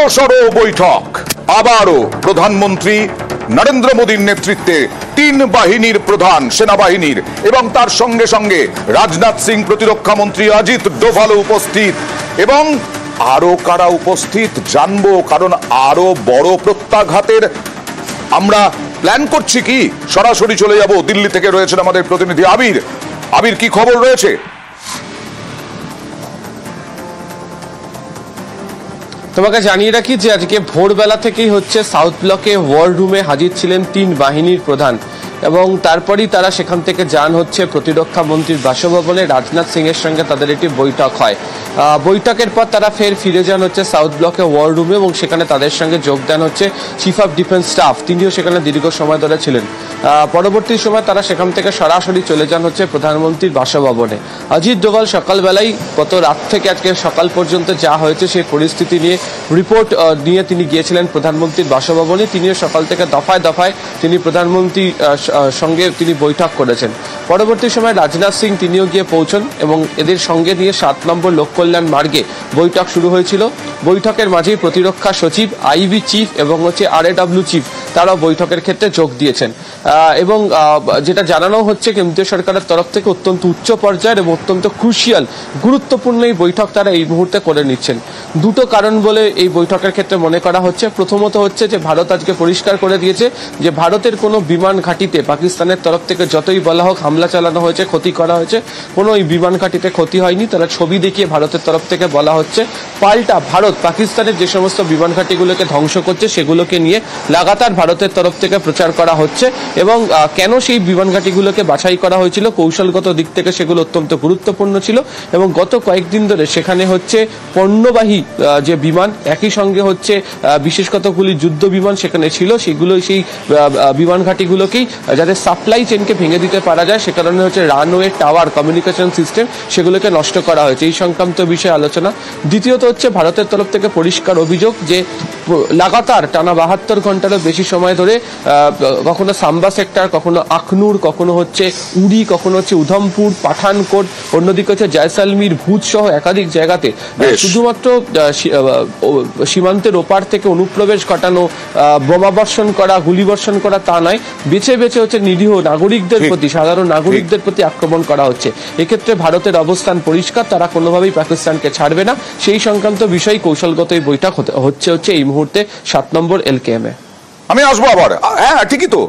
বড়সড় বৈঠক। আবারও প্রধানমন্ত্রী নরেন্দ্র মোদীর নেতৃত্বে তিন বাহিনীর প্রধান সেনাবাহিনীর এবং তার সঙ্গে সঙ্গে রাজনাথ সিং, প্রতিরক্ষা মন্ত্রী অজিত ডোভাল উপস্থিত এবং আরো কারা উপস্থিত জানবো, কারণ আরো বড় প্রত্যাঘাতের আমরা প্ল্যান করছি। কি সরাসরি চলে যাব দিল্লি থেকে, রয়েছেন আমাদের প্রতিনিধি আবির। আবির, কি খবর রয়েছে? তোমাকে জানিয়ে রাখি যে আজকে ভোরবেলা থেকেই হচ্ছে সাউথ ব্লকে ওয়ার রুমে হাজির ছিলেন তিন বাহিনীর প্রধান এবং তারপরই তারা সেখান থেকে যান হচ্ছে প্রতিরক্ষা মন্ত্রীর বাসভবনে। রাজনাথ সিং এর সঙ্গে তাদের একটি বৈঠক হয়। বৈঠকের পর তারা ফিরে যান হচ্ছে সাউথ ব্লকে ওয়ার রুমে এবং সেখানে তাদের সঙ্গে যোগ দেন হচ্ছে চিফ অফ ডিফেন্স স্টাফ, তিনিও সেখানে দীর্ঘ সময় ধরে ছিলেন। পরবর্তী সময় তারা সেখান থেকে সরাসরি চলে যান হচ্ছে প্রধানমন্ত্রীর বাসভবনে। অজিত ডোভাল সকালবেলায় গত রাত থেকে আজকে সকাল পর্যন্ত যা হয়েছে সেই পরিস্থিতি নিয়ে রিপোর্ট নিয়ে তিনি গিয়েছিলেন প্রধানমন্ত্রীর বাসভবনে। তিনিও সকাল থেকে দফায় দফায় তিনি প্রধানমন্ত্রীর সঙ্গে তিনি বৈঠক করেছেন। পরবর্তী সময় রাজনাথ সিং তিনিও গিয়ে পৌঁছন এবং এদের সঙ্গে নিয়ে 7 নম্বর লোককল্যাণ মার্গে বৈঠক শুরু হয়েছিল। বৈঠকের মাঝেই প্রতিরক্ষা সচিব, আইবি চিফ এবং হচ্ছে RAW চিফ তারাও বৈঠকের ক্ষেত্রে যোগ দিয়েছেন এবং যেটা জানানো হচ্ছে কেন্দ্রীয় সরকারের তরফ থেকে অত্যন্ত উচ্চ পর্যায়ের এবং অত্যন্ত ক্রুশিয়াল গুরুত্বপূর্ণ এই বৈঠক তারা এই মুহূর্তে করে নিচ্ছেন। দুটো কারণ বলে এই বৈঠকের ক্ষেত্রে মনে করা হচ্ছে। প্রথমত হচ্ছে যে ভারত আজকে পরিষ্কার করে দিয়েছে যে ভারতের কোনো বিমান ঘাঁটিতে পাকিস্তানের তরফ থেকে যতই বলা হোক হামলা চালানো হয়েছে, ক্ষতি করা হয়েছে, কোনো এই বিমান ঘাঁটিতে ক্ষতি হয়নি। তারা ছবি দেখিয়ে ভারতের তরফ থেকে বলা হচ্ছে পাল্টা ভারত পাকিস্তানের যে সমস্ত বিমান ঘাঁটিগুলোকে ধ্বংস করছে সেগুলোকে নিয়ে লাগাতার ভারতের তরফ থেকে প্রচার করা হচ্ছে এবং কেন সেই বিমান ঘাঁটিগুলোকে বাছাই করা হয়েছিল, কৌশলগত দিক থেকে সেগুলো অত্যন্ত গুরুত্বপূর্ণ ছিল এবং গত কয়েকদিন ধরে সেখানে হচ্ছে পণ্যবাহী যে বিমান, একই সঙ্গে হচ্ছে বিশেষ কতগুলি যুদ্ধ বিমান সেখানে ছিল, সেগুলো সেই বিমান ঘাঁটিগুলোকেই যাতে সাপ্লাই চেনকে ভেঙে দিতে পারা যায় সে কারণে হচ্ছে রানওয়ে, টাওয়ার, কমিউনিকেশন সিস্টেম সেগুলোকে নষ্ট করা হয়েছে। এই সংক্রান্ত বিষয়ে আলোচনা। দ্বিতীয়ত হচ্ছে ভারতের তরফ থেকে পরিষ্কার অভিযোগ যে লাগাতার টানা 72 ঘন্টারও বেশি সময় ধরে কখনো সাম্বা সেক্টর, কখনো আখনুর, কখনো হচ্ছে উড়ি, কখনো হচ্ছে উধমপুর, পাঠানকোট, অন্যদিকে হচ্ছে জয়সালমীর, ভুজ সহ একাধিক জায়গাতে শুধুমাত্র সীমান্তের ওপার থেকে অনুপ্রবেশ ঘটানো, বোমাবর্ষণ করা, গুলিবর্ষণ করা তা নয়, বেছে বেছে হচ্ছে নিরীহ নাগরিকদের প্রতি, সাধারণ নাগরিকদের প্রতি আক্রমণ করা হচ্ছে। এক্ষেত্রে ভারতের অবস্থান পরিষ্কার, তারা কোনোভাবেই পাকিস্তানকে ছাড়বে না। সেই সংক্রান্ত বিষয় কৌশলগত এই বৈঠক হচ্ছে এই মুহূর্তে 7 নম্বর LKM এ। আমি আসবো আবার। হ্যাঁ, ঠিকই তো,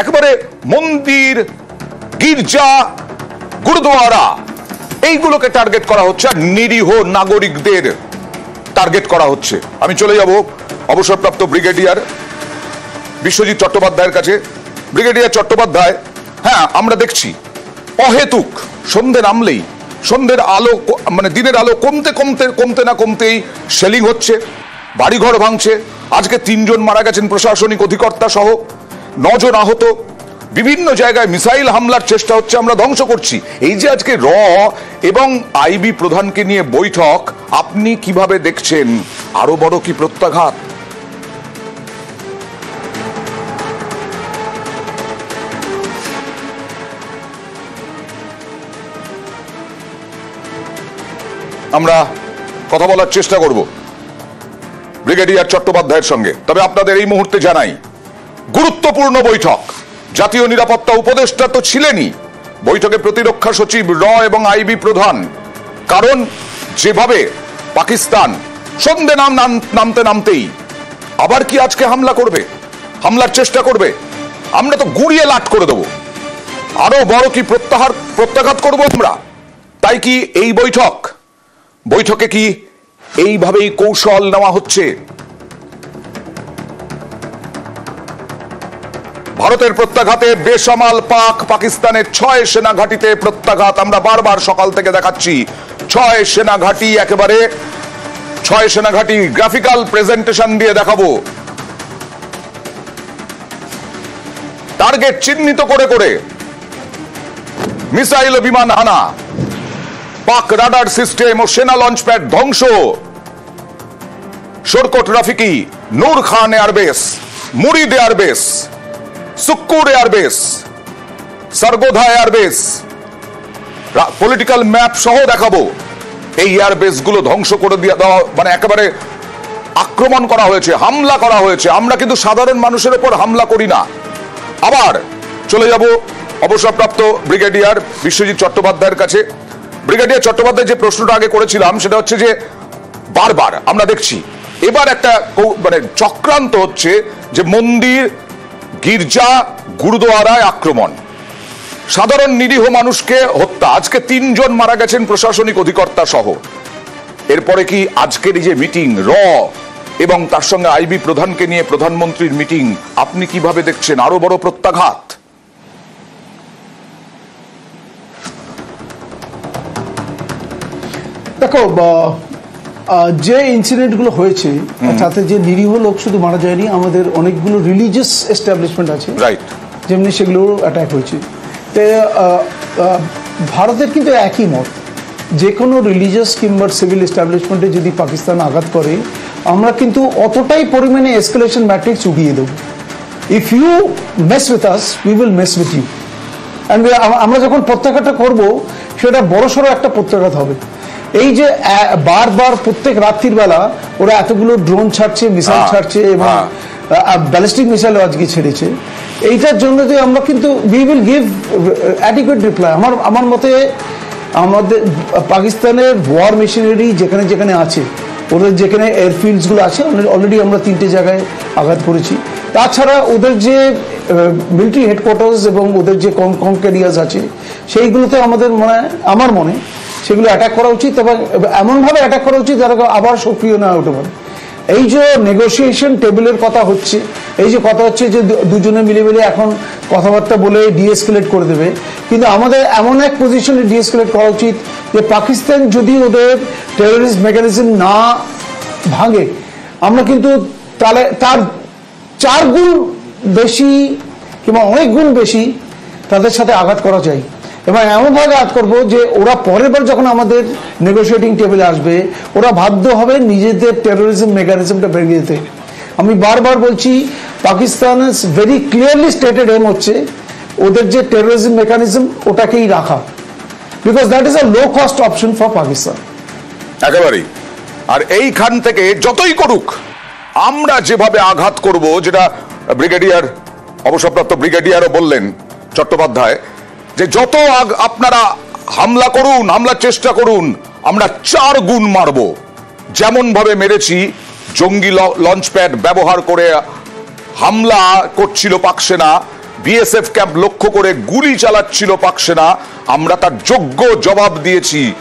একেবারে মন্দির, গির্জা, গুরুদুয়ারা এইগুলোকে টার্গেট করা হচ্ছে আর নিরীহ নাগরিকদের টার্গেট করা হচ্ছে। আমি চলে যাব অবসরপ্রাপ্ত ব্রিগেডিয়ার বিশ্বজিৎ চট্টোপাধ্যায়ের কাছে। ব্রিগেডিয়ার চট্টোপাধ্যায়, হ্যাঁ আমরা দেখছি অহেতুক সন্ধে নামলেই, সন্ধ্যের আলো মানে দিনের আলো কমতে না কমতেই শেলিং হচ্ছে, বাড়িঘর ভাঙছে। আজকে 3 জন মারা গেছেন প্রশাসনিক অধিকর্তা সহ, 9 জন আহত। বিভিন্ন জায়গায় মিসাইল হামলার চেষ্টা হচ্ছে, আমরা ধ্বংস করছি। এই যে আজকে এবং আইবি প্রধানকে নিয়ে বৈঠক, আপনি কিভাবে দেখছেন? আরো বড় কি প্রত্যাঘাত? আমরা কথা বলার চেষ্টা করব ব্রিগেডিয়ার চট্টোপাধ্যায়ের সঙ্গে। তবে আপনাদের এই মুহূর্তে জানাই, গুরুত্বপূর্ণ বৈঠক। জাতীয় নিরাপত্তা উপদেষ্টা তো ছিলেনই, বৈঠকে প্রতিরক্ষা সচিব, এবং আইবি প্রধান। কারণ যেভাবে পাকিস্তান সন্ধে নামতেই আবার কি আজকে হামলা করবে, হামলার চেষ্টা করবে, আমরা তো গুড়িয়ে লাট করে দেব। আরো বড় কি প্রত্যাঘাত করব আমরা। তাই কি এই বৈঠকে কি এইভাবেই কৌশল নেওয়া হচ্ছে? ভারতের প্রত্যাঘাতে বেসামাল পাকিস্তানের 6 সেনা ঘাঁটিতে প্রত্যাঘাত। আমরা বারবার সকাল থেকে দেখাচ্ছি 6 সেনা ঘাঁটি, একেবারে 6 সেনা ঘাঁটি গ্রাফিক্যাল প্রেজেন্টেশন দিয়ে দেখাবো। টার্গেট চিহ্নিত করে মিসাইল ও বিমান হানা, পাক রাডার সিস্টেম ও সেনা লঞ্চ প্যাড ধ্বংস। শরকট রাফিকি, নূর খান এয়ারবেস, মুরিদ airbase, Sukkur airbase, Sargodha airbase, political map সহ দেখাবো। এই এয়ারবেস গুলো ধ্বংস করে দেওয়া, মানে একেবারে আক্রমণ করা হয়েছে, হামলা করা হয়েছে। আমরা কিন্তু সাধারণ মানুষের উপর হামলা করি না। আবার চলে যাব অবসরপ্রাপ্ত ব্রিগেডিয়ার বিশ্বজিৎ চট্টোপাধ্যায়ের কাছে। ব্রিগেডিয়ার চট্টোপাধ্যায়, যে প্রশ্নটা আগে করেছিলাম সেটা হচ্ছে যে বারবার আমরা দেখছি এবার একটা মানে চক্রান্ত হচ্ছে যে মন্দির, গির্জা, গুরুদুয়ারায় আক্রমণ, সাধারণ নিরীহ মানুষকে হত্যা। আজকে 3 জন মারা গেছেন প্রশাসনিক অধিকর্তা সহ। এরপরে কি আজকের এই যে মিটিং এবং তার সঙ্গে আইবি প্রধানকে নিয়ে প্রধানমন্ত্রীর মিটিং, আপনি কিভাবে দেখছেন? আরো বড় প্রত্যাঘাত? দেখো, যে ইনসিডেন্টগুলো হয়েছে তাতে যে নিরীহ লোক শুধু মারা যায়নি, আমাদের অনেকগুলো রিলিজিয়াস এস্টাবলিশমেন্ট আছে, রাইট, যেমনি সেগুলো অ্যাটাক হয়েছে। তো ভারতের কিন্তু একই মত, যে কোনো রিলিজিয়াস কিংবা সিভিল এস্টাবলিশমেন্টে যদি পাকিস্তান আঘাত করে, আমরা কিন্তু অতটাই পরিমাণে এসকেলেশন ম্যাট্রিক্স উঠিয়ে দেবো। If you mess with us, we will mess with you. And আমরা যখন প্রত্যাঘাতটা করবো, সেটা বড়সড় একটা প্রত্যাঘাত হবে। এই যে বারবার প্রত্যেক রাত্রির বেলা ওরা এতগুলো ড্রোন ছাড়ছে, মিসাইল ছাড়ছে এবং ব্যালিস্টিক মিসাইলও আজকে ছেড়েছে, এইটার জন্য যে আমরা কিন্তু we will give adequate reply. আমার মতে আমাদের পাকিস্তানের ওয়ার মেশিনারি যেখানে যেখানে আছে, ওদের যেখানে এয়ারফিল্ডসগুলো আছে, অলরেডি আমরা 3টে জায়গায় আঘাত করেছি। তাছাড়া ওদের যে মিলিটারি হেডকোয়ার্টার্স এবং ওদের যে কনক এরিয়াস আছে, সেইগুলোতে আমার মনে সেগুলো অ্যাটাক করা উচিত এবং এমনভাবে অ্যাটাক করা উচিত যারা আবার সক্রিয় না হতে পারে। এই যে নেগোসিয়েশন টেবিলের কথা হচ্ছে, এই যে কথা হচ্ছে যে দুজনে মিলে এখন কথাবার্তা বলে ডিএসকেলেট করে দেবে, কিন্তু আমাদের এমন এক পজিশনে ডিএসকেলেট করা উচিত যে পাকিস্তান যদি ওদের টেররিস্ট মেকানিজম না ভাঙে, আমরা কিন্তু তাহলে তার 4 গুণ বেশি কিংবা অনেক গুণ বেশি তাদের সাথে আঘাত করা যায়। এবং এমনভাবে আঘাত করবো যে ওরা পরের বার যখন আমাদের নেগোসিয়েটিং টেবিলে আসবে, ওরা বাধ্য হবে নিজেদের টেরোরিজম মেকানিজমটা ভেঙে দিতে। আমি বারবার বলছি, পাকিস্তানের ভেরি ক্লিয়ারলি স্টেটেড এম হচ্ছে ওদের যে টেরোরিজম মেকানিজম ওটাকেই রাখা, because that is a low cost option for Pakistan. একেবারেই। আর এইখান থেকে যতই করুক, আমরা যেভাবে আঘাত করব, যেটা ব্রিগেডিয়ার অবসরপ্রাপ্ত ব্রিগেডিয়ারও বললেন চট্টোপাধ্যায়, যে যত আপনারা হামলা করুন, হামলার চেষ্টা করুন, আমরা 4 গুণ মারব। যেমন ভাবে মেরেছি, জঙ্গি লঞ্চ প্যাড ব্যবহার করে হামলা করছিল পাক সেনা, বিএসএফ ক্যাম্প লক্ষ্য করে গুলি চালাচ্ছিল পাক সেনা, আমরা তার যোগ্য জবাব দিয়েছি।